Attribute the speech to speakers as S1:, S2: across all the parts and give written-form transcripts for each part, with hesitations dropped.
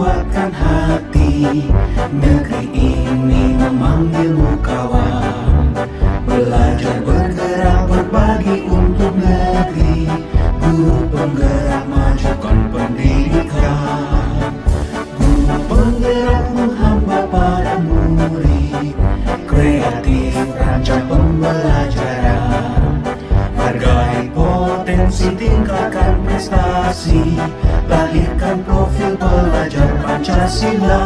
S1: kuatkan hati. Negeri ini memanggilmu kawan, belajar bergerak berbagi untuk negeri. Guru penggerak majukan pendidikan, guru penggerak menghamba para murid. Kreatif rancang pembelajaran, hargai potensi, tingkatkan prestasi, lahirkan profil pelajar Pancasila.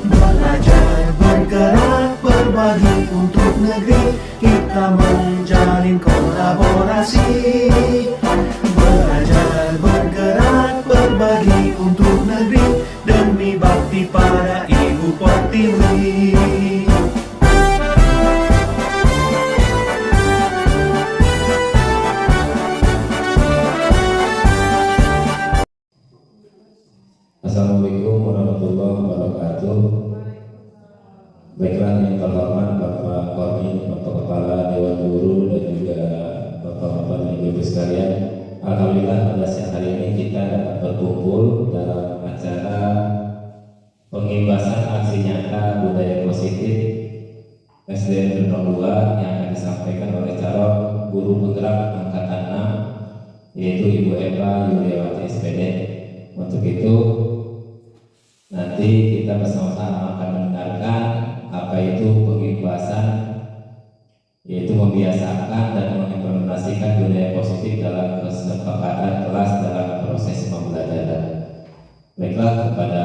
S1: Belajar bergerak berbagi untuk negeri, kita menjalin kolaborasi. Belajar bergerak berbagi untuk negeri, demi bakti pada Ibu Pertiwi.
S2: Assalamualaikum warahmatullahi wabarakatuh. Baiklah, yang terhormat Bapak Korni, Bapak Kepala Dewan Guru, dan juga Bapak-Bapak dan Ibu sekalian, alhamdulillah pada siang hari ini kita dapat berkumpul dalam acara pengibasan aksi nyata budaya positif SDN Gendong 2 yang akan disampaikan oleh calon guru penggerak angkatan 6, yaitu Ibu Eva Yuliawati SPD. Untuk itu nanti kita bersama-sama akan mendengarkan apa itu pengibasan, yaitu membiasakan dan mengimplementasikan budaya positif dalam kesepakatan kelas dalam proses pembelajaran. Baiklah, kepada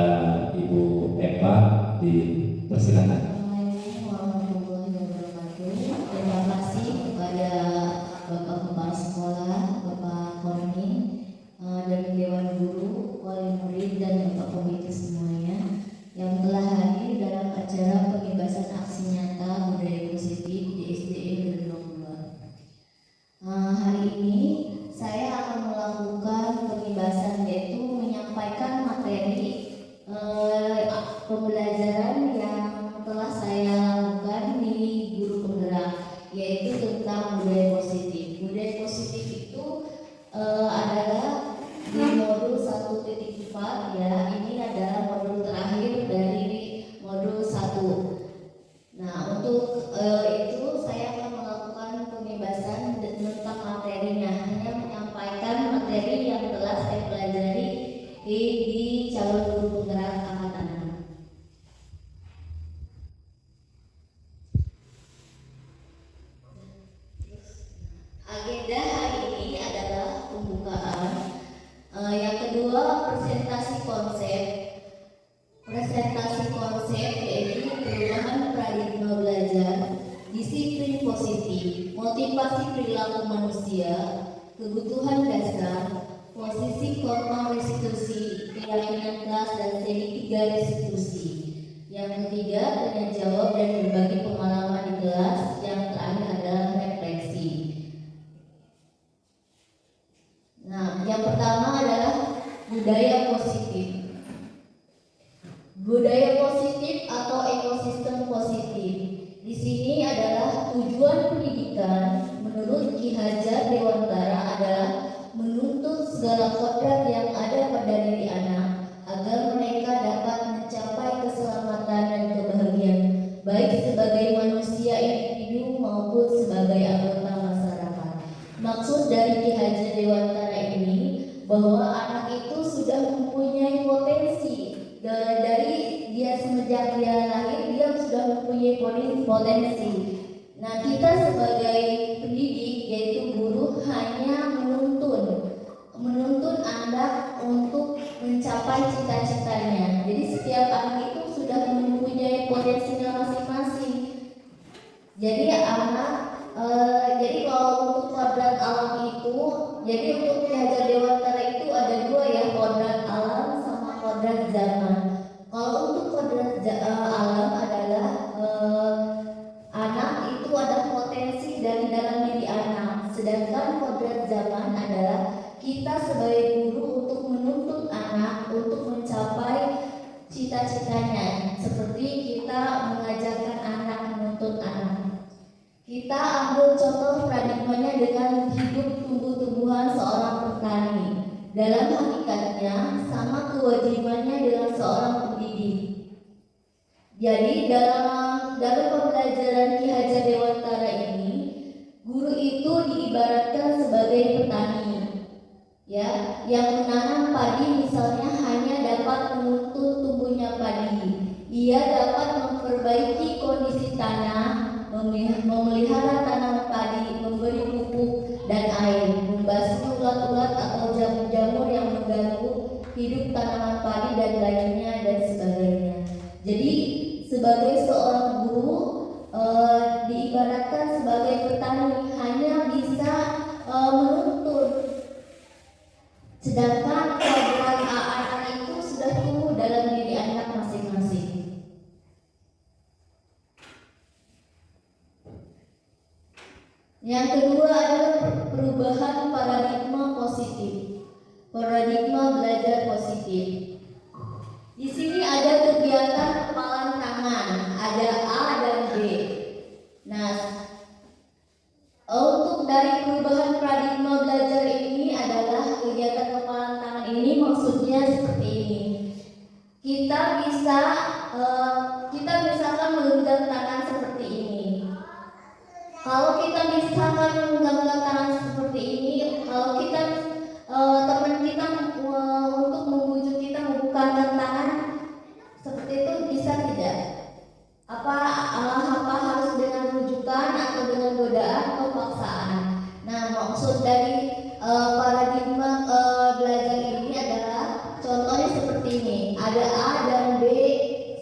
S2: Ibu Eva dipersilakan.
S3: Assalamualaikum warahmatullahi wabarakatuh. Terima kasih kepada Bapak Kepala Sekolah, Bapak Korni, dan Dewan Guru, wali murid, dan Bapak Komite semuanya yang telah hadir dalam acara pengibasan aksi nyata budaya positif di SDN Gendong 2. Hari ini saya akan melakukan pengibasan, yaitu menyampaikan materi pembelajaran yang telah saya lakukan di guru penggerak, yaitu tentang budaya positif. Budaya positif itu adalah di modul 1.4, ya. Ini adalah modul terakhir dari modul 1. Nah, untuk itu saya akan melakukan pembebasan tentang materinya, hanya menyampaikan materi yang telah saya pelajari di calon guru penggerak angkatan 6. Agenda hari ini adalah pembukaan. Yang kedua, presentasi konsep yaitu perubahan paradigma belajar, disiplin positif, motivasi perilaku manusia, kebutuhan dasar, posisi korma restitusi, keyakinan kelas, dan seri 3 restitusi. Yang ketiga, tanya jawab dan berbagi pengalaman di kelas. Yang terakhir adalah refleksi. Nah, yang pertama adalah budaya positif. Budaya positif atau ekosistem positif. Di sini adalah tujuan pendidikan menurut Ki Hajar Dewantara adalah menuntut segala kodrat yang ada pada diri anak agar mereka dapat mencapai keselamatan dan kebahagiaan, baik sebagai manusia individu maupun sebagai anggota masyarakat. Maksud dari Ki Hajar Dewantara ini bahwa anak itu sudah mempunyai potensi. Dari dia semenjak dia lahir, dia sudah mempunyai potensi. Nah, kita sebagai pendidik, yaitu guru, hanya menuntun anak untuk mencapai cita-citanya. Jadi setiap anak itu sudah mempunyai potensinya masing-masing. Jadi jadi kalau untuk kodrat alam itu, jadi untuk Ki Hajar Dewantara itu ada dua, ya, kodrat alam sama kodrat zaman. Kalau untuk kodrat alam adalah anak itu ada potensi dari dalam diri anak, sedangkan kodrat zaman adalah kita sebagai guru untuk menuntut anak untuk mencapai cita-citanya, seperti kita mengajarkan anak, menuntut anak. Kita ambil contoh paradigmanya dengan hidup tumbuh-tumbuhan seorang petani. Dalam hakikatnya sama kewajibannya dengan Jadi dalam pembelajaran Ki Hajar Dewantara ini, guru itu diibaratkan sebagai petani, ya, yang menanam padi misalnya hanya dapat menuntut tumbuhnya padi. Ia dapat memperbaiki kondisi tanah, memelihara tanaman padi, memberi pupuk dan air, membasmi ulat-ulat atau jamur-jamur yang mengganggu hidup tanaman padi dan lainnya dan sebagainya. Jadi sebagai seorang guru diibaratkan sebagai petani, hanya bisa menuntun, sedangkan kemampuan anak itu sudah tumbuh dalam diri anak masing-masing. Yang kedua adalah perubahan paradigma positif, paradigma belajar positif. Di sini ada kegiatan kepalan tangan, ada A dan B. Nah, untuk dari perubahan paradigma belajar ini adalah kegiatan kepalan tangan ini maksudnya seperti ini. Kita misalkan menggenggam tangan seperti ini. Kalau kita misalkan menggenggam tangan seperti ini, kalau kita teman kita untuk membujuk kita membukakan tangan seperti itu, bisa tidak? Apa harus dengan rujukan atau dengan godaan atau paksaan? Nah, maksud dari paradigma belajar ini adalah contohnya seperti ini. Ada A dan B,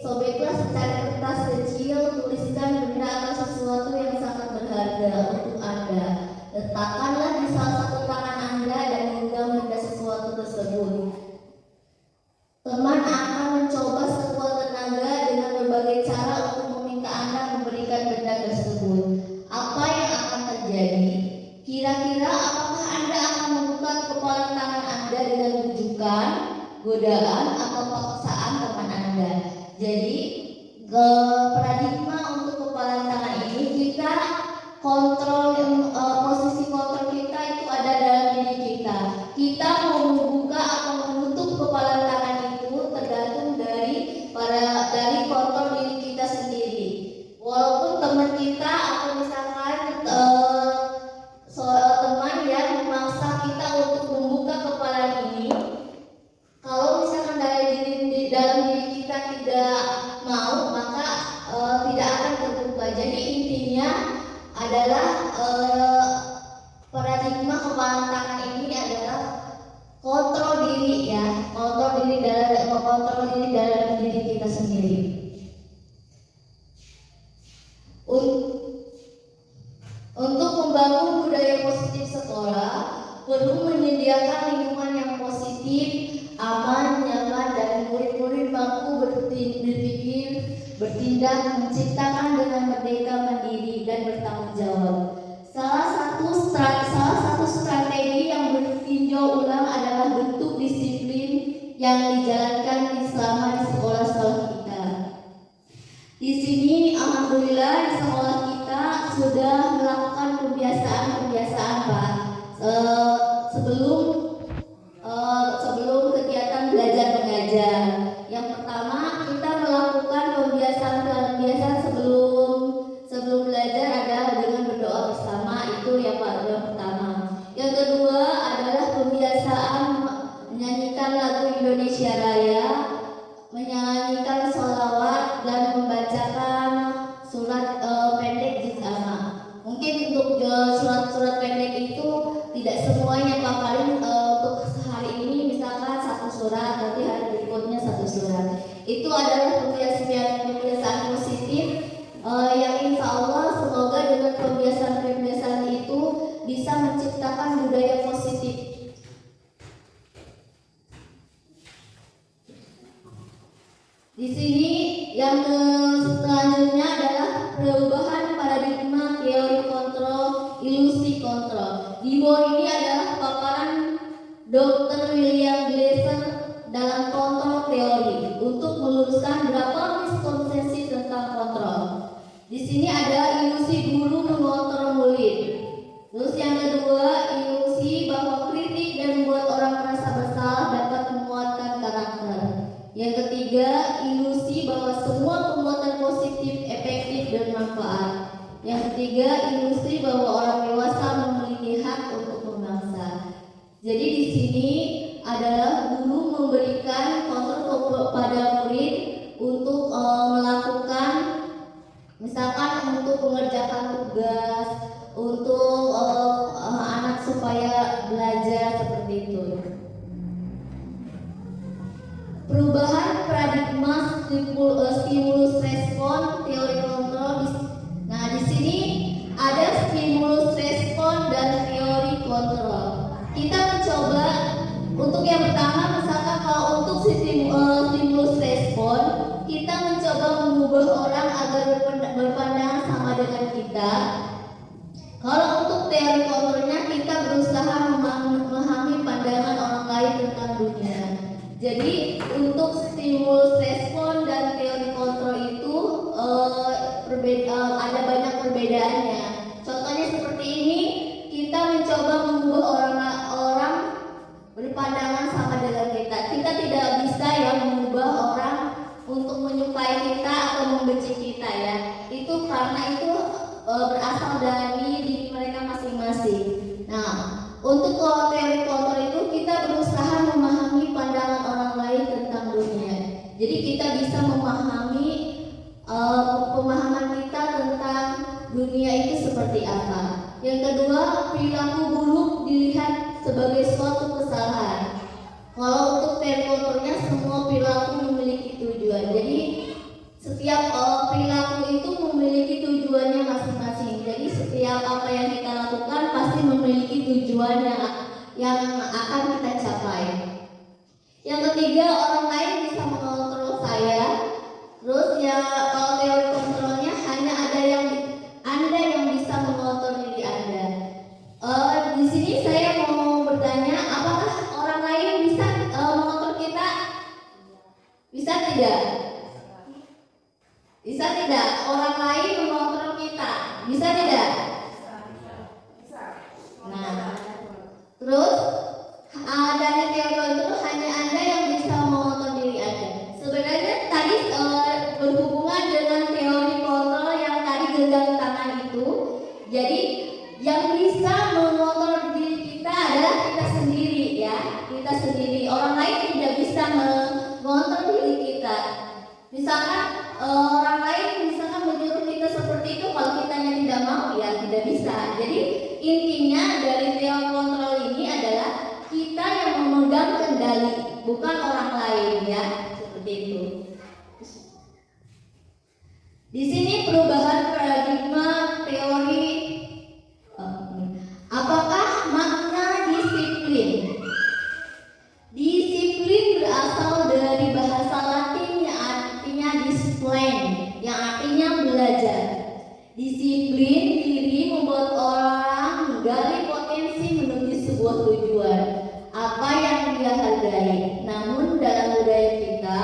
S3: sobeklah secari kertas kecil, tuliskan benda atau sesuatu yang sangat berharga untuk Anda. Letakkanlah di salah satu tangan Anda dan genggam benda sesuatu tersebut. Teman akan mencoba sekuat tenaga dengan berbagai cara untuk meminta Anda memberikan benda tersebut. Apa yang akan terjadi? Kira-kira apakah Anda akan membuka kepala tangan Anda dengan rujukan, godaan, atau paksaan teman Anda? Jadi, paradigma untuk kepala tangan ini kita kontrol, posisi kontrol kita itu ada dalam diri kita. Kita mau membuka atau menutup kepala tangan itu tergantung dari kontrol diri kita sendiri. Walaupun teman kita atau misalkan teman yang memaksa kita untuk membuka kepala ini, kalau misalkan dalam diri kita tidak mau, maka tidak akan terbuka. Jadi intinya adalah paradigma kepala tangan ini adalah kontrol diri, ya, kontrol diri dalam diri kita sendiri. Untuk membangun budaya positif sekolah, perlu menyediakan lingkungan yang positif, aman, nyaman, dan murid-murid mampu berpikir, bertindak, menciptakan dengan merdeka, mandiri, dan bertanggung jawab. Salah satu strategi yang bertinjau ulang adalah bentuk disiplin yang dijalankan selama di sekolah-sekolah kita. Di sini, alhamdulillah, di sekolah kita sudah melakukan kebiasaan-kebiasaan, Pak. Sebelum kegiatan belajar mengajar. Yang pertama, kita melakukan kebiasaan sebelum belajar adalah dengan berdoa bersama, itu ya Pak, yang pertama. Yang kedua adalah kebiasaan menyanyikan lagu Indonesia Raya, menyanyikan sholawat, dan membacakan surat pendek juz amma. Mungkin untuk surat-surat pendek itu tidak semuanya Pak, paling untuk sehari ini misalkan satu surat, nanti hari berikutnya satu surat. Itu adalah kebiasaan positif yang insya Allah semoga dengan kebiasaan itu bisa menciptakan budaya positif. Di sini yang selanjutnya adalah perubahan paradigma teori kontrol, ilusi kontrol. Di bawah ini adalah paparan Dr. William Glasser dalam kontrol teori untuk meluruskan beberapa miskonsepsi tentang kontrol. Di sini ada ilusi guru mengontrol murid. Terus yang kedua, ilusi bahwa kritik dan membuat orang merasa bersalah dapat menguatkan karakter. Yang ketiga, ilusi bahwa semua perbuatan bermanfaat. Yang ketiga, industri bahwa orang dewasa memiliki hak untuk membangsa. Jadi di sini adalah guru memberikan kontrol kepada murid untuk melakukan, misalkan untuk mengerjakan tugas, untuk anak supaya belajar seperti itu. Perubahan paradigma stimulus respon teori kontrol. Nah, di sini ada stimulus respon dan teori kontrol. Kita mencoba untuk yang pertama, misalkan kalau untuk stimulus respon, kita mencoba mengubah orang agar berpandangan sama dengan kita. Kalau untuk teori kontrolnya, kita berusaha memahami pandangan orang lain tentang dunia. Jadi untuk stimulus respon dan teori kontrol itu ada banyak perbedaannya. Contohnya seperti ini, kita mencoba mengubah orang berpandangan sama dengan kita. Kita tidak bisa yang mengubah orang untuk menyukai kita atau membenci kita ya. Itu karena itu berasal dari diri mereka masing-masing. Nah, untuk teori kontrol itu kita berusaha memahami pandangan orang lain tentang dunia. Jadi kita bisa memahami pemahaman kita tentang dunia itu seperti apa. Yang kedua, perilaku buruk dilihat sebagai suatu kesalahan. Kalau untuk teori kontrolnya, semua perilaku memiliki tujuan. Jadi setiap perilaku itu memiliki tujuannya masing-masing. Jadi setiap apa yang kita lakukan pasti memiliki tujuan yang akan kita capai. Yang ketiga, orang lain bisa mengontrol saya. Terus ya, kalau teori kontrolnya hanya ada Anda yang bisa mengontrol diri Anda. Di sini saya mau bertanya, apakah orang lain bisa mengontrol kita? Bisa tidak? Bisa tidak? Orang lain mengontrol kita? Bisa tidak? Nah, terus dari teori kontrol hanya Anda yang bisa mengontrol diri Anda. Sebenarnya tadi berhubungan dengan teori kontrol yang tadi genggam tangan itu. Jadi yang bisa mengontrol diri kita adalah kita sendiri ya, kita sendiri. Orang lain tidak bisa mengontrol diri kita. Misalkan orang lain misalkan menyuruh kita seperti itu, kalau kitanya tidak mau ya tidak bisa. Jadi intinya dari teori kontrol ini adalah kita yang memegang kendali, bukan orang lain ya, seperti itu. Di sini perubahan paradigma teori. Apakah makna disiplin? Disiplin berasal dari bahasa Latin yang artinya discipline, yang artinya belajar. Disiplin diri membuat orang menggali potensi menuju sebuah tujuan, apa yang dia hargai. Namun dalam budaya kita,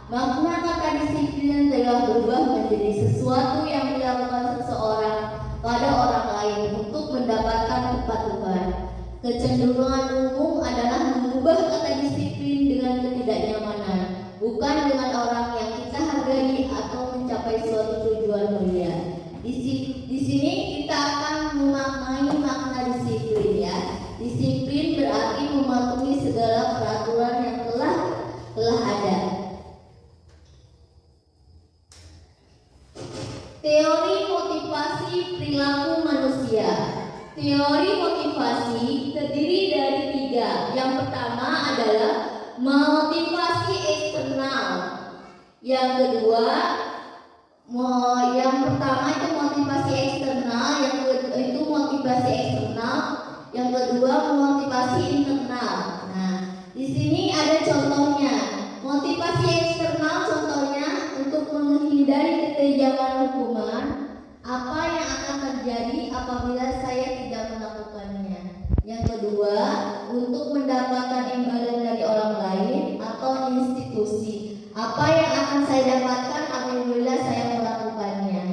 S3: makna kata disiplin telah berubah menjadi sesuatu yang dilakukan seseorang pada orang lain untuk mendapatkan kepatuhan. Kecenderungan umum adalah mengubah kata disiplin dengan ketidaknyamanan, bukan dengan orang yang kita hargai atau mencapai suatu tujuan mulia. Di sini kita akan memaknai makna disiplin ya. Disiplin berarti mematuhi segala peraturan yang telah ada. Teori motivasi perilaku manusia. Teori motivasi terdiri dari 3. Yang pertama adalah motivasi eksternal. Yang kedua, yang pertama itu motivasi eksternal, yang kedua itu motivasi eksternal, yang kedua motivasi internal. Nah, di sini ada contohnya. Motivasi eksternal contohnya untuk menghindari kekejaman hukuman. Apa yang akan terjadi apabila saya tidak melakukannya? Yang kedua, untuk mendapatkan imbalan dari orang lain atau institusi. Apa yang akan saya dapatkan apabila saya melakukannya?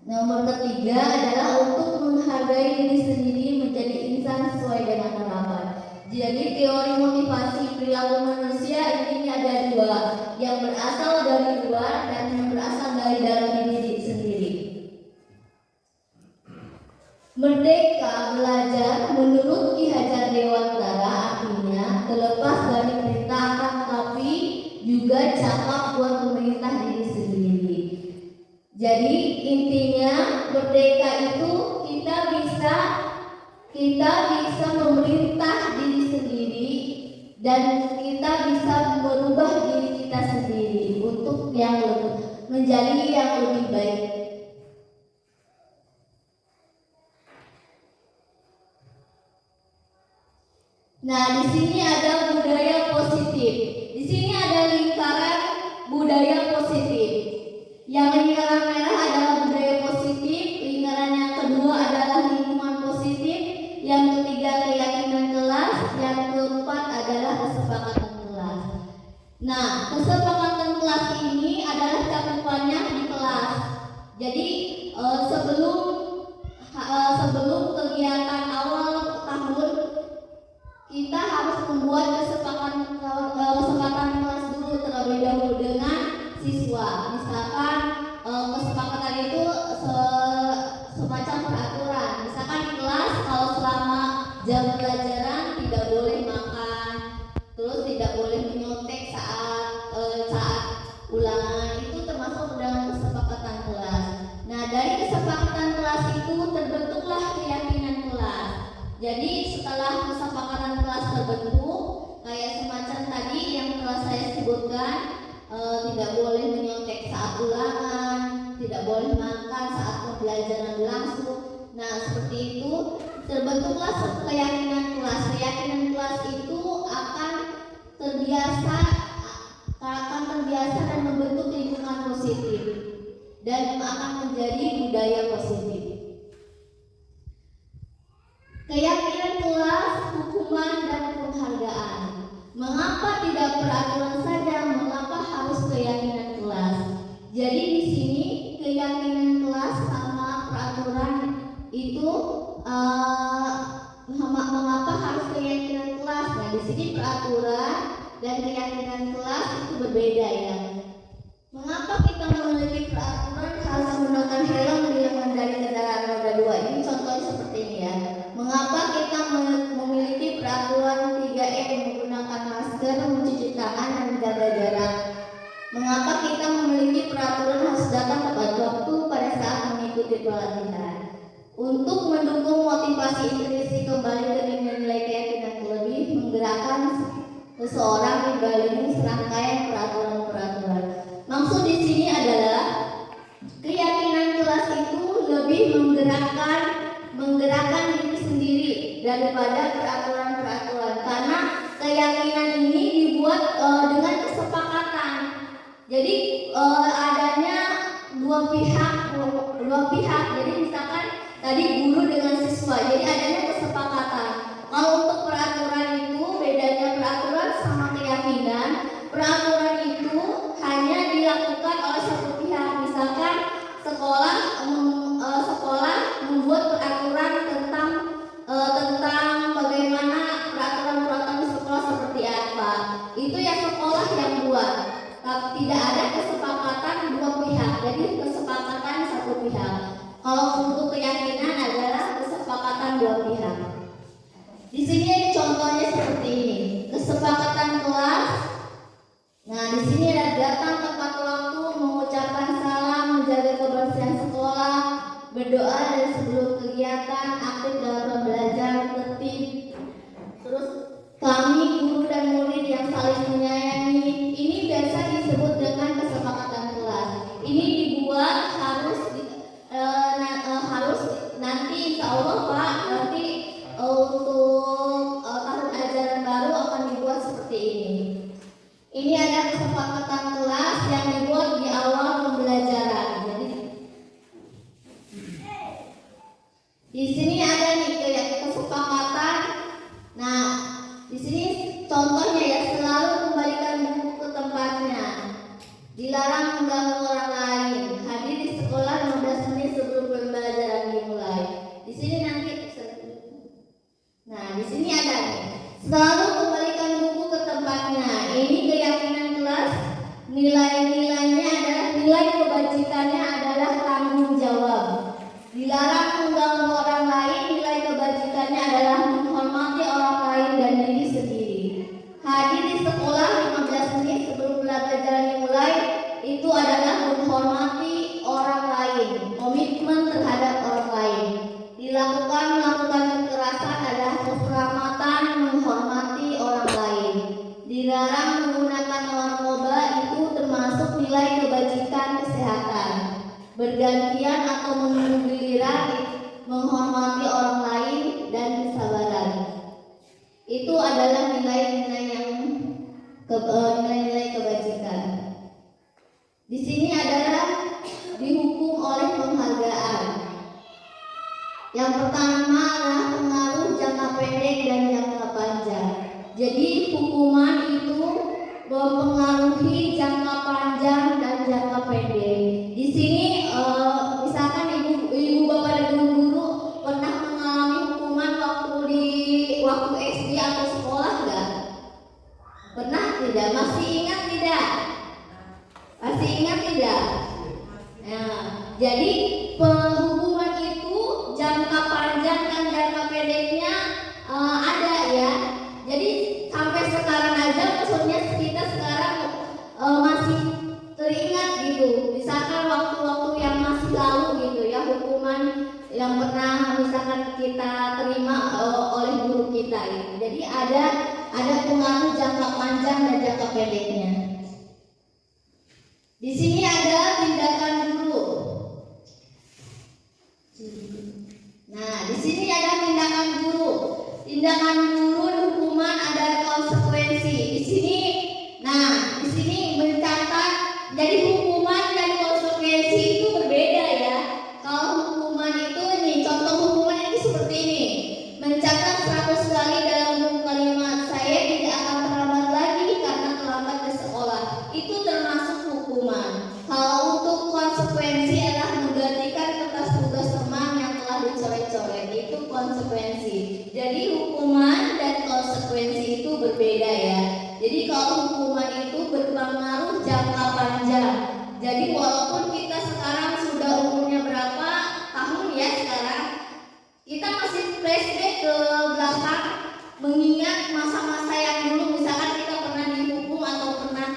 S3: Nomor ketiga adalah untuk menghargai diri sendiri menjadi insan sesuai dengan harapan. Jadi teori motivasi perilaku manusia ini ada 2, yang berasal dari luar dan yang berasal dari dalam diri sendiri. Merdeka belajar menurut Ki Hajar Dewantara artinya terlepas dari perintahan tapi juga cakap buat pemerintah diri sendiri. Jadi intinya merdeka itu kita bisa memerintah diri sendiri dan kita bisa merubah diri kita sendiri untuk menjadi yang lebih baik. Nah, di sini ada budaya positif. Di sini ada lingkaran budaya positif. Yang lingkaran merah adalah budaya positif, lingkaran yang kedua adalah lingkungan positif, yang ketiga keyakinan kelas, yang keempat adalah kesepakatan kelas. Nah, kesepakatan kelas ini adalah cakupannya di kelas. Jadi sebelum kegiatan awal tahun kita harus membuat kesepakatan kelas dulu terlebih dahulu dengan siswa. Misalkan kesepakatan itu semacam peraturan. Misalkan di kelas kalau selama jam pelajaran tidak boleh makan, terus tidak boleh menyontek saat ulangan, itu termasuk dalam kesepakatan kelas. Nah, dari kesepakatan kelas itu terbentuklah keyakinan kelas. Jadi setelah kesepakatan kelas terbentuk, kayak semacam tadi yang telah saya sebutkan, tidak boleh menyontek saat ulangan, tidak boleh makan saat pembelajaran berlangsung. Nah, seperti itu terbentuklah keyakinan kelas. Keyakinan kelas itu akan terbiasa dan membentuk lingkungan positif dan akan menjadi budaya positif. Keyakinan kelas, hukuman dan penghargaan. Mengapa tidak peraturan saja? Mengapa harus keyakinan kelas? Jadi di sini keyakinan kelas sama peraturan itu mengapa harus keyakinan kelas? Nah, di sini peraturan dan keyakinan kelas itu berbeda ya. Mengapa kita memiliki peraturan harus menggunakan helm di mengendarai kendaraan roda 2? Ini contohnya seperti ini ya. Mengapa kita memiliki peraturan 3M menggunakan masker, mencuci tangan, dan menjaga jarak? Mengapa kita memiliki peraturan harus datang tepat waktu pada saat mengikuti pelatihan? Untuk mendukung motivasi intrinsik kembali demi menilai keyakinan lebih menggerakkan seseorang dibalik serangkaian peraturan-peraturan. Maksud di sini adalah keyakinan kelas itu lebih menggerakkan diri sendiri daripada peraturan-peraturan, karena keyakinan ini dibuat dengan kesepakatan. Jadi adanya dua pihak. Jadi misalkan tadi guru dengan siswa, jadi adanya kesepakatan. Kalau untuk peraturan itu bedanya peraturan sama keyakinan. Peraturan itu hanya dilakukan oleh satu pihak. Misalkan sekolah membuat peraturan tentang bagaimana peraturan di sekolah seperti apa. Itu ya sekolah yang buat. Tapi tidak ada kesepakatan dua pihak. Jadi kesepakatan satu pihak. Kalau untuk keyakinan adalah kesepakatan dua pihak. Di sini contohnya seperti ini. Kesepakatan kelas. Nah, di sini ada datang tepat waktu, mengucapkan salam, menjaga kebersihan sekolah, berdoa dan sebelum kegiatan, aktif dalam pembelajaran, tertib. Terus kami guru dan murid yang saling menyayangi. Ini biasa disebut dengan kesepakatan kelas. Ini dibuat harus nanti insya Allah Pak, nanti untuk tahun ajaran baru akan dibuat seperti ini. Ini ada kesepakatan kelas yang dibuat di awal pembelajaran. Jadi di sini ada nih kesepakatan. Nah, di sini contohnya ya, selalu kembalikan buku ke tempatnya. Dilarang mengganggu orang lain. Hadir di sekolah 15 menit sebelum pembelajaran dimulai. Di sini nanti. Nah, di sini ada nih. Selalu kembalikan buku ke tempatnya. Ini keyakinan kelas. Nilai-nilainya adalah nilai kebajikannya adalah tanggung jawab. Dilarang mengganggu orang lain. nilai kebajikan kesehatan, bergantian atau menunggu giliran, menghormati orang lain, dan kesabaran. Itu adalah nilai-nilai kebajikan. Di sini adalah dihukum oleh penghargaan. Yang pertama adalah pengaruh jangka pendek dan jangka panjang. Jadi hukuman itu mempengaruhi jangka panjang dan jangka pendek. Di sini misalkan ibu bapak dan guru pernah mengalami hukuman waktu SD atau sekolah enggak? Pernah tidak? Masih ingat tidak? Masih ingat tidak? Nah, jadi hukuman itu jangka panjang dan jangka pendeknya ada ya. Jadi sampai sekarang aja maksudnya kita sekarang masih teringat gitu. Misalkan waktu-waktu yang masih lalu gitu ya, hukuman yang pernah misalkan kita terima oleh guru kita gitu. Jadi ada pengaruh jangka panjang dan jangka pendeknya. Di sini ada tindakan guru. Nah, di sini ada tindakan guru. Tindakan guru hukuman ada konsekuensi. Di sini mencatat. Jadi hukuman dan konsekuensi itu berbeda ya. Kalau hukuman itu nih, contoh hukuman ini seperti ini. Mencatat 100 kali dalam buku kalimat, saya tidak akan terlambat lagi karena terlambat ke sekolah. Itu termasuk hukuman. Kalau untuk konsekuensi adalah menggantikan kertas tugas teman yang telah dicoret-coret. Itu konsekuensi. Jadi hukuman dan konsekuensi itu berbeda ya. Jadi kalau hukuman itu berpengaruh jangka panjang. Jadi walaupun kita sekarang sudah umurnya berapa tahun ya sekarang, kita masih flashback ke belakang, mengingat masa-masa yang dulu misalkan kita pernah dihukum atau pernah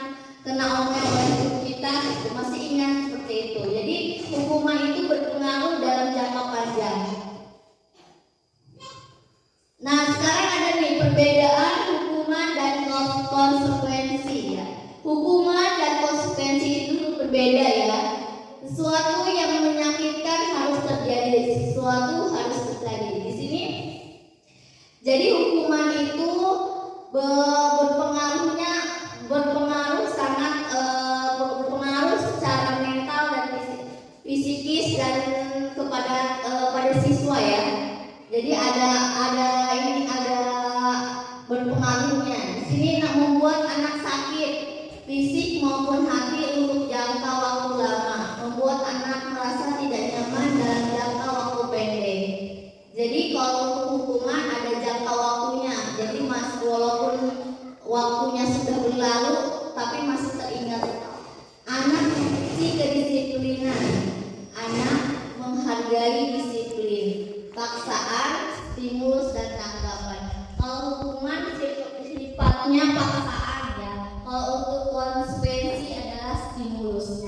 S3: kena omel oleh guru kita, masih ingat seperti itu. Jadi hukuman itu berpengaruh dalam jangka panjang. Nah, sekarang ada nih perbedaan hukuman dan konsekuensi ya. Hukuman dan konsekuensi itu berbeda ya. Sesuatu yang menyakitkan harus terjadi, sesuatu harus terjadi. Di sini jadi hukuman itu berpengaruh secara mental dan fisikis dan pada siswa ya. Jadi ada berpengaruhnya. Di sini membuat anak sakit fisik maupun hati untuk jangka waktu lama, membuat anak merasa tidak nyaman dalam jangka waktu pendek. Jadi kalau untuk hukuman ada jangka waktunya. Jadi walaupun waktunya sudah berlalu tapi masih teringat. Anak si kedisiplinan. Anak menghargai disiplin, paksaan, stimulus dan tanggapan. Kalau hukuman sifatnya paksaan ya. Kalau untuk konsekuensi adalah stimulus.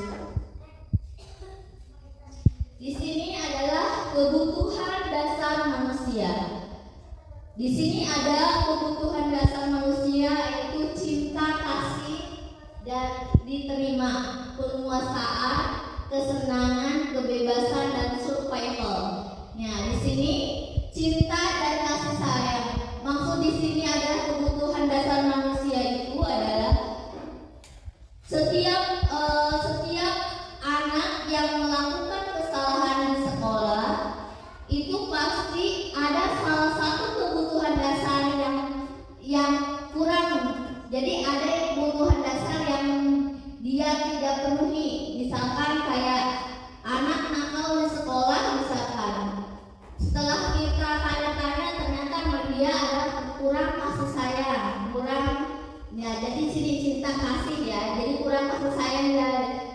S3: Di sini adalah kebutuhan dasar manusia. Di sini ada kebutuhan dasar manusia yaitu cinta, kasih, dan diterima, penguasaan, kesenangan, kebebasan, dan survival. Nah, di sini cinta dan kasih sayang. Maksud di sini adalah kebutuhan dasar manusia itu adalah setiap anak yang melakukan kesalahan di sekolah itu pasti ada salah satu kebutuhan dasar yang kurang. Jadi ada kebutuhan dasar yang dia tidak penuhi. Misalkan kayak anak nakal di sekolah misalkan. Setelah kita tanya-tanya ternyata dia ada kurang kasih sayang, kurang ya. Jadi sini cinta kasih ya. Jadi kurang kasih sayang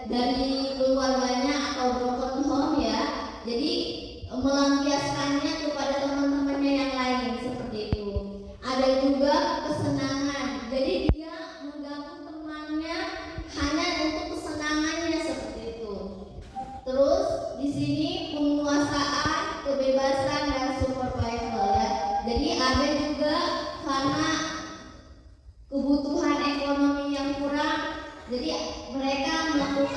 S3: dari keluarganya atau broken home ya. Jadi melampiaskannya kepada teman-temannya yang lain seperti itu. Ada juga kesenangan. Jadi dia mengganggu temannya hanya untuk kesenangannya seperti itu. Terus di sini penguasaan, kebebasan dan survival ya. Jadi ada juga karena kebutuhan ekonomi yang kurang. Jadi mereka melakukan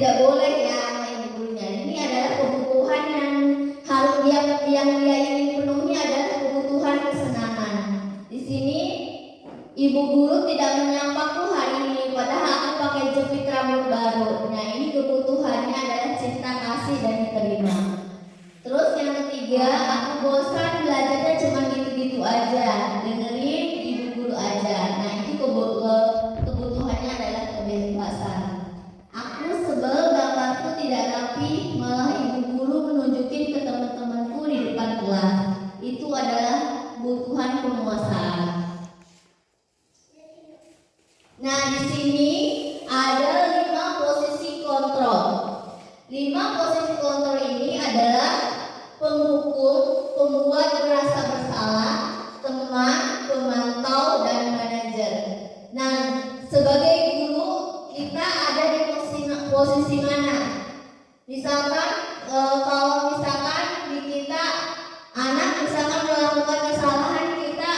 S3: tidak boleh ya sama ibu gurunya. Ini adalah kebutuhan yang harus dia ingin penuhi adalah kebutuhan kesenangan. Di sini ibu guru tidak menyampaku hari ini, padahal aku pakai jepit rambut baru. Nah, ini kebutuhannya adalah cinta kasih dan diterima. Terus yang ketiga, aku bosan belajarnya cuma gitu-gitu aja, dengerin ibu guru aja. Nah, ini kebutuhannya adalah kebebasan. Aku sebel gambarku tidak rapi, malah ibu guru menunjukin ke teman-temanku di depan kelas. Itu adalah kebutuhan penguasaan. Nah, di sini ada 5 posisi kontrol. 5 posisi kontrol ini adalah penghukum, pembuat merasa bersalah, teman, pemantau, dan manajer. Nah, sebagai guru kita ada di posisi mana? Misalkan kalau misalkan di kita anak misalkan melakukan kesalahan, kita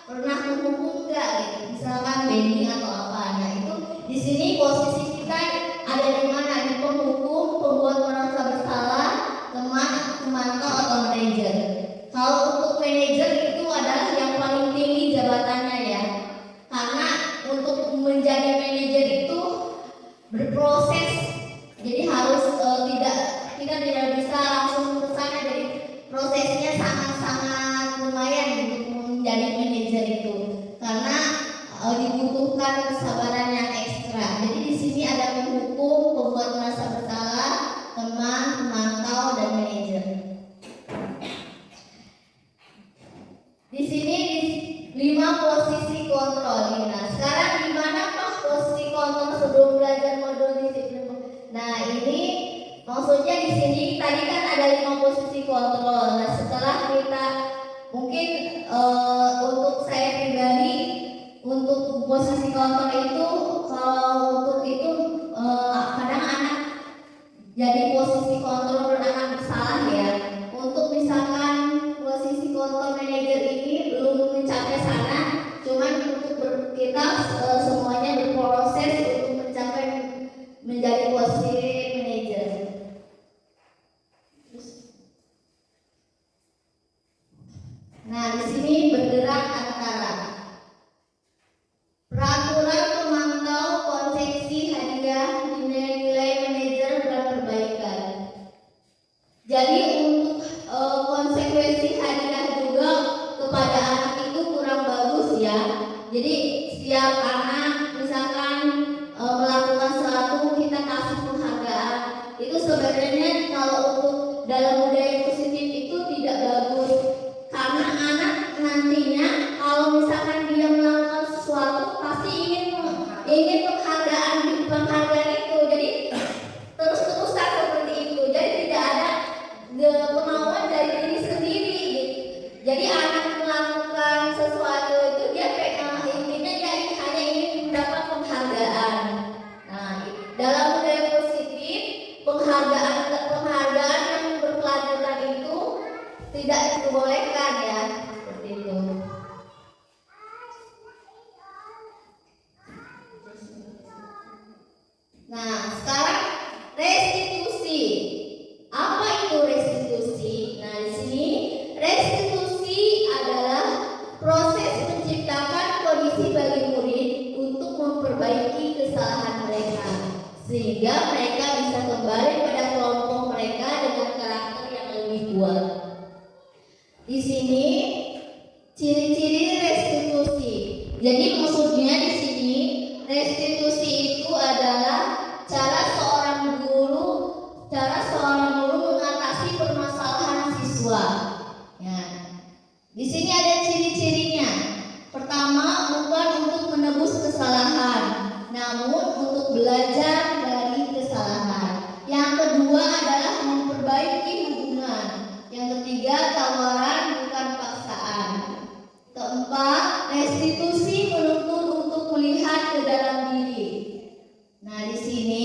S3: pernah menghukum enggak gitu, misalkan bending atau apa. Nah, itu di sini posisi kita ada di mana? Di penghukum, pembuat merasa bersalah, teman, pemantau, atau manajer. Kalau untuk manajer itu adalah yang paling tinggi jabatannya ya, karena untuk menjadi manajer itu berproses, jadi harus kita tidak bisa langsung ke sana, jadi prosesnya sangat-sangat lumayan untuk menjadi manajer itu, karena dibutuhkan kesabaran yang ekstra. Jadi di sini ada penghukum, pembuat merasa bersalah, teman, pemantau, dan manajer. Di sini 5 posisi kontrol. Nah, sekarang di mana Pak posisi kontrol sebelum belajar modul disiplin? Nah, ini maksudnya di sini tadi kan ada 5 posisi kontrol. Nah, setelah kita mungkin untuk saya pribadi untuk posisi kontrol itu, kalau untuk itu kadang anak jadi posisi kontrol anak bersalah ya. Untuk misalkan posisi kontrol manajer ini belum mencapai sana, cuman untuk kita semuanya berproses untuk mencapai menjadi posisi manajer. Nah, di sini bergerak antara peraturan pemantau, konsepsi, hadiah, nilai-nilai manajer, dan perbaikan. Jadi untuk konsekuensi hadiah juga kepada anak itu kurang bagus ya. Jadi setiap anak misalkan melakukan sesuatu kita kasih penghargaan. Itu sebenarnya kalau untuk dalam budaya positif itu tidak bagus, karena anak nantinya kalau misalkan dia melakukan sesuatu pasti ingin penghargaan itu. Jadi terus-terusan seperti itu. Jadi tidak ada kemauan dari diri sendiri. Jadi anak melakukan sesuatu itu dia intinya dia hanya ingin mendapat penghargaan. Nah, dalam budaya positif penghargaan yang berkelanjutan itu tidak diperbolehkan ya, seperti itu. Nah, sekarang restitusi. Apa itu restitusi? Nah, di sini restitusi adalah proses menciptakan kondisi bagi murid untuk memperbaiki kesalahan mereka, sehingga mereka bisa kembali pada kelompok mereka dengan karakter yang lebih kuat. Di sini ciri-ciri restitusi. Jadi maksudnya di sini restitusi itu adalah cara seorang guru mengatasi permasalahan siswa. Ya. Di sini ada ciri-cirinya. Pertama, bukan untuk menebus kesalahan, namun untuk belajar dari kesalahan. Yang kedua adalah memperbaiki hubungan. Yang ketiga, tawaran bukan paksaan. Keempat, restitusi menuntut untuk melihat ke dalam diri. Nah, di sini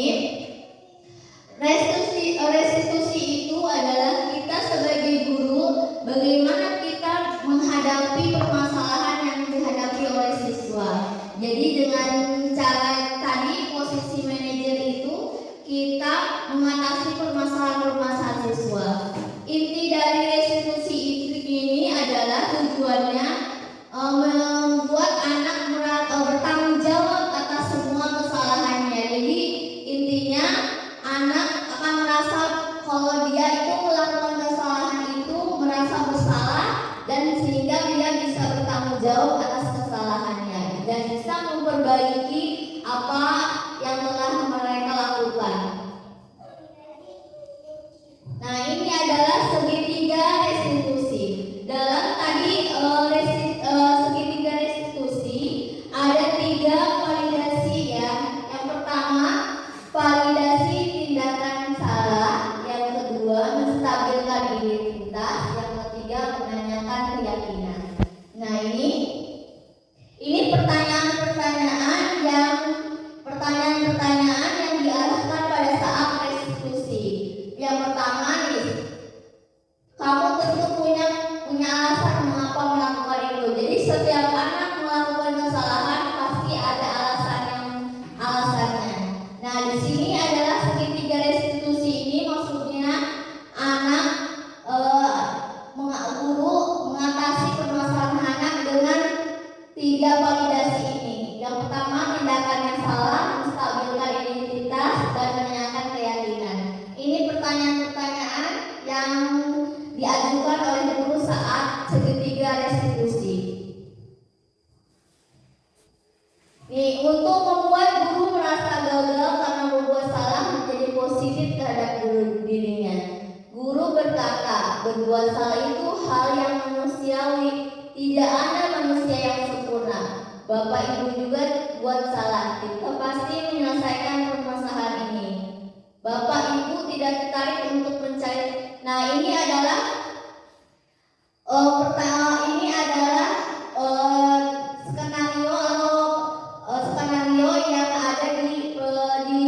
S3: restitusi itu adalah kita sebagai guru bagaimana kita menghadapi permasalahan yang dihadapi oleh siswa. Jadi dengan cara tadi posisi manajer itu kita memperbaiki apa yang telah mereka lakukan. Nah, ini adalah segitiga restitusi. Dalam tadi segitiga restitusi ada 3 validasi ya. Yang pertama, validasi tindakan salah. Yang kedua, menstabilkan identitas. Yang ketiga, menanyakan keyakinan. Nah, ini pertanyaan-pertanyaan yang diarahkan pada saat restitusi. Yang pertama nih, kamu tentu punya alasan mengapa melakukan itu. Jadi setiap anak melakukan kesalahan pasti ada alasannya. Nah, di sini adalah segitiga restitusi ini maksudnya anak guru mengatasi permasalahan anak dengan 3 validasi ini. Yang pertama, tindakan yang salah, menstabilkan identitas, dan menanyakan keyakinan. Ini pertanyaan-pertanyaan yang diajukan oleh guru saat segitiga restitusi. Untuk membuat guru merasa gagal karena berbuat salah menjadi positif terhadap dirinya. Guru berkata, berbuat salah itu hal yang manusiawi. Tidak ada manusia yang sempurna. Bapak Ibu juga buat salah. Kita pasti menyelesaikan permasalahan ini. Bapak Ibu tidak tertarik untuk mencari. Nah, ini adalah skenario yang ada di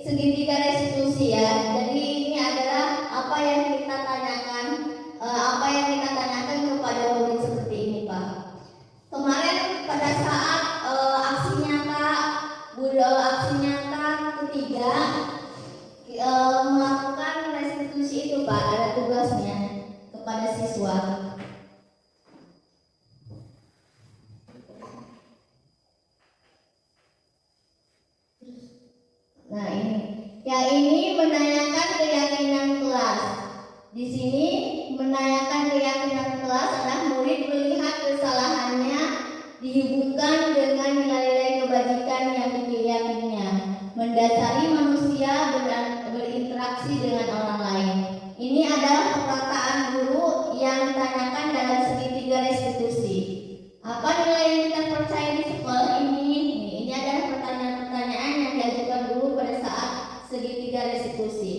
S3: segitiga restitusi ya. Jadi ini adalah apa yang kita tanyakan kepada murid seperti ini, Pak. Kemarin pada saat aksi nyata ketiga melakukan restitusi itu, Pak, ada tugasnya kepada siswa. Nah, ini menanyakan keyakinan kelas. Di sini menanyakan keyakinan kelas adalah murid melihat kesalahannya dihubungkan dengan nilai-nilai kebajikan yang diyakininya, mendasari manusia berinteraksi dengan orang lain. Ini adalah perkataan guru yang ditanyakan dalam segitiga restitusi. Apa nilai yang kita percaya di sekolah ini? Ini adalah pertanyaan-pertanyaan yang diajukan guru pada saat segitiga restitusi.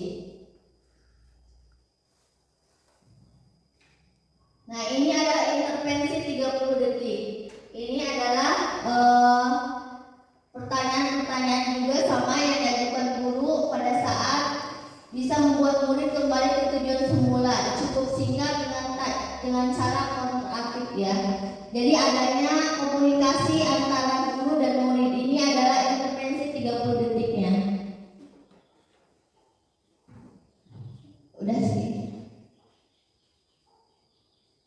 S3: Nah, ini adalah intervensi 30 detik. Ini adalah pertanyaan-pertanyaan juga sama yang diajukan guru pada saat bisa membuat murid kembali ke tujuan semula. Cukup singkat dengan cara komunikatif ya. Jadi adanya komunikasi antara guru dan murid ini adalah intervensi 30 detiknya. Udah sih.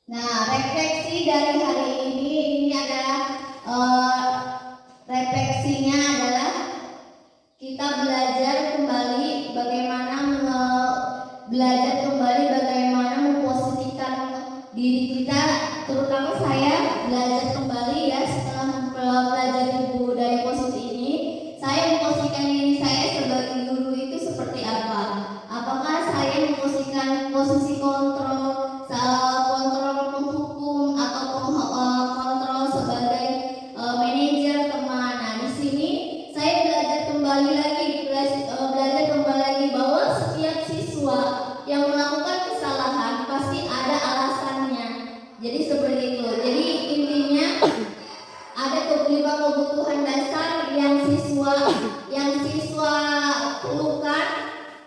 S3: Nah, refleksi dari hari ini adalah refleksinya adalah kita belajar kembali bagaimana memposisikan diri kita, terutama saya belajar kembali ya setelah mempelajari buku dari posisi ini, saya memposisikan diri saya sebagai guru itu seperti apa? Apakah saya memposisikan posisi kontrol penghukum atau kontrol sebagai manajer kemana? Di sini saya belajar kembali lagi bahwa setiap siswa yang melakukan kesalahan pasti ada alasannya. Jadi seperti itu. Jadi intinya ada 5 kebutuhan dasar yang siswa perlukan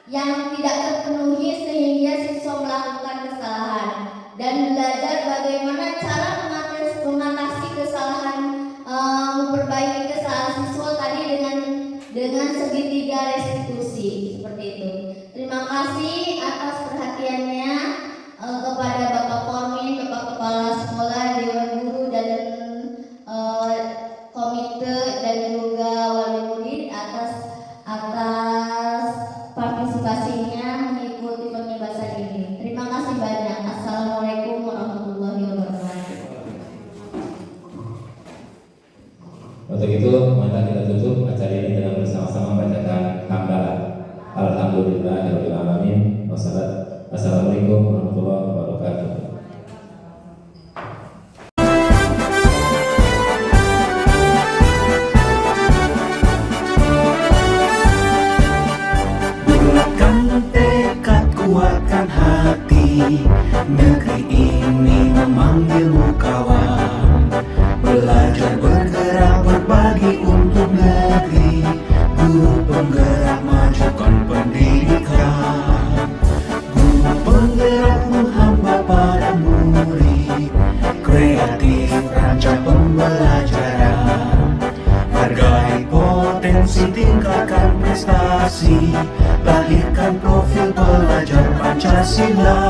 S3: yang tidak terpenuhi sehingga siswa melakukan kesalahan, dan belajar bagaimana cara mengatasi kesalahan, memperbaiki kesalahan siswa tadi dengan segitiga restitusi seperti itu. Terima kasih atas perhatiannya kepada Bapak Kormin, Bapak Kepala Sekolah, Dewan Guru dan komite dan juga wali murid atas partisipasinya mengikuti pembebasan ini. Terima kasih banyak. Assalamualaikum warahmatullahi wabarakatuh.
S2: Untuk itu mari kita tutup acara ini dengan bersama-sama membacakan hamdalah. Alhamdulillahirabbil alamin. Wassalamualaikum warahmatullahi wabarakatuh.
S1: Bulatkan tekad, kuatkan hati, negeri ini memanggilmu kawan. Belajar bergerak berbagi untuk negeri, guru penggerak majukan pendidikan. Guru penggerak menghamba pada murid, kreatif rancang pembelajaran. Hargai potensi, tingkatkan prestasi, lahirkan profil pelajar Pancasila.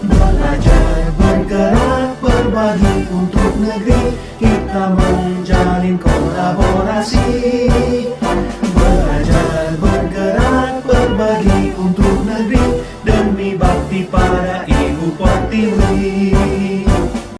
S1: Belajar bergerak berbagi untuk negeri, kita menjalin kolaborasi.